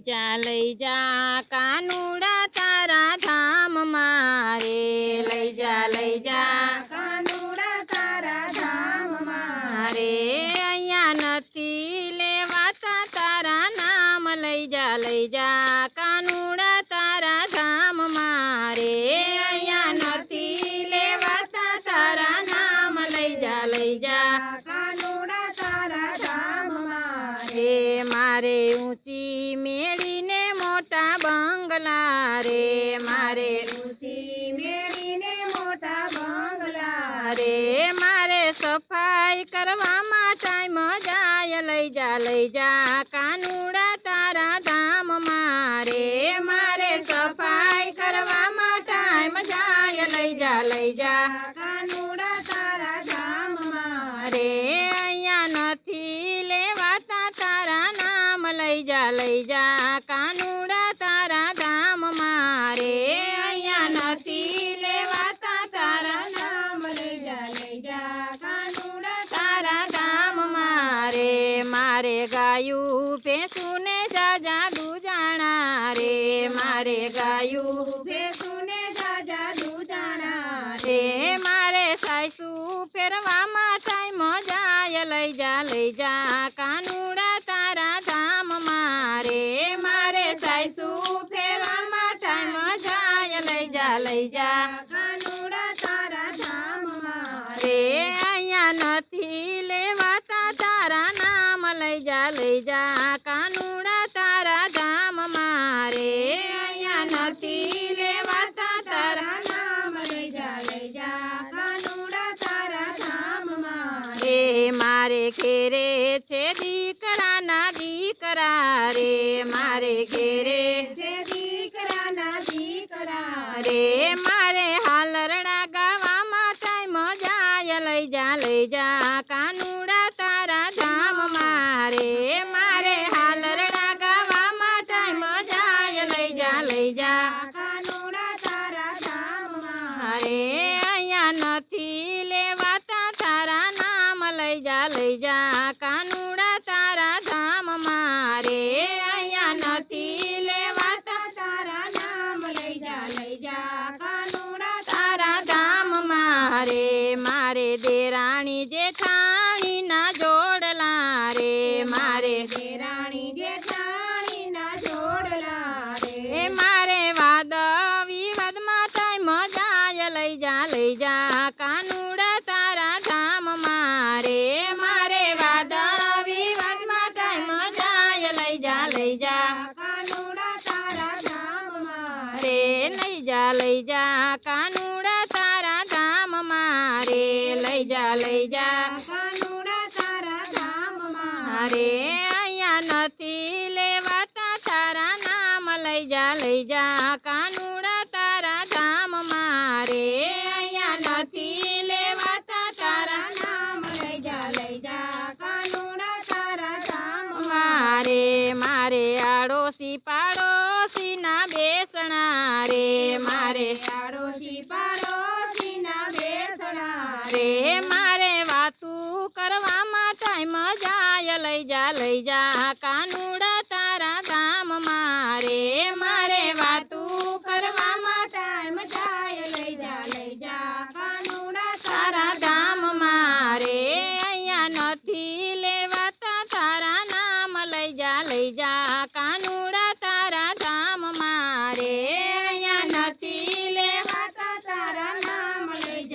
લઈ જા કાનુડા તારા ધામ મારે લઈ જા કાનુડા તારા ધામ મારે અહીંયા નથી લેવાતા તારા નામ લઈ જા કાનુડા તારા ધામ મારે અહીંયા નથી લેવાતા તારા નામ લઈ જા કાનુડા તારા ધામ રે મારે ઊંચી મેળીને મોટા બંગલા રે મારે ઊંચી મેળીને મોટા બંગલા રે મારે સફાઈ કરવામાં ટાઈમ જાય લઈ જા કાનુડા તારા ધામ મારે મારે સફાઈ કરવામાં ટાઈમ જાય લઈ જા કાનુડા તારા ધામ રે અહીંયા નથી લેવાતા તારા નામ લઈ જા કાનુડા તારા ધામ મારે અહીંયા નથી લેવાતા તારા નામ લઈ જા કાનુડા તારા ધામ મારે મારે ગાયું ભેંસું ને જાજા દુજાણા રે મારે ગાયું ભેંસું ને જાજા દૂધાણા રે મારે સાસુ ફેરવામાં ટાઈમ જાય લઈ જા કાનુડા તારા ધામ મારે મારે સાસુ ફેરવામાં ટાઈમ જાય લઈ જા કાનુડા તારા ધામ રે અહીંયા નથી લેવાતા તારા નામ લઈ જા કાનુડા તારા ધામ મારે અહીંયા નથી લેવાતા તારા નામ લઈ જા કાનુડા તારા ધામ રે મારે ઘેરે છે દીકરાના દીકરા રે મારે ઘેરે જે દીકરાના દીકરા રે મારે હાલરડા ગાવામાં ટાઈમ જાય લઈ જા કાનુડા તારા ધામ મારે મારે હાલરડા ગાવામાં ટાઈમ જાય લઈ જા કાનુડા તારા ધામ મારે અહીંયા નથી લેવાતા તારા નામ લઈ જા કાનુડા તારા ધામ મારે અહીંયા નથી લેવાતા તારા નામ લઈ જા કાનુડા તારા ધામ મારે મારે દેરાણી જેઠાણી ના જોડલા રે મારે દેરાણી જેઠાણી ના જોડલા એ મારે વાદ વિવાદમાં ટાઈમ જાય લઈ જા કાનુડા તારા ધામ મારે મારે વાદ વિવાદમાં ટાઈમ જાય લઈ જા કાનુડા તારા ધામ રે લઈ જા કાનુડા તારા ધામ મારે લઈ જા કાનુડા તારા ધામ મારે અહીંયા નથી લેવાતા તારા નામ લઈ જા કાનુડા તારા ધામ મારે અહીંયા નથી લેવાતા તારા નામ લઈ જા કાનુડા તારા ધામ મારે મારે આડોશી પાડોશી ના બેસણા રે મારે આડોશી પાડોશી ના બેસણા રે મારે વાતું કરવામાં ટાઈમ જાય લઈ જા કાનુડા તારા ધામ મારે મારે વાતું કરવામાં ટાઈમ જાય લઈ જા કાનુડા તારા ધામ મારે અહીંયા નથી લેવાતા તારા નામ લઈ જા કાનુડા તારા ધામ મારે અહીંયા નથી લેવાતા તારા નામ લઈ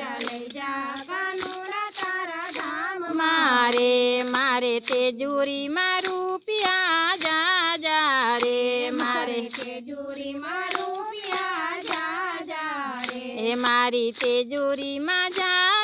જા કાનુડા તારા ધામ મારે મારે તેજુરીમાં રૂપિયા જા રે મારે તેજુરીમાં રૂપિયા જા એ મારી તેજુરીમાં જા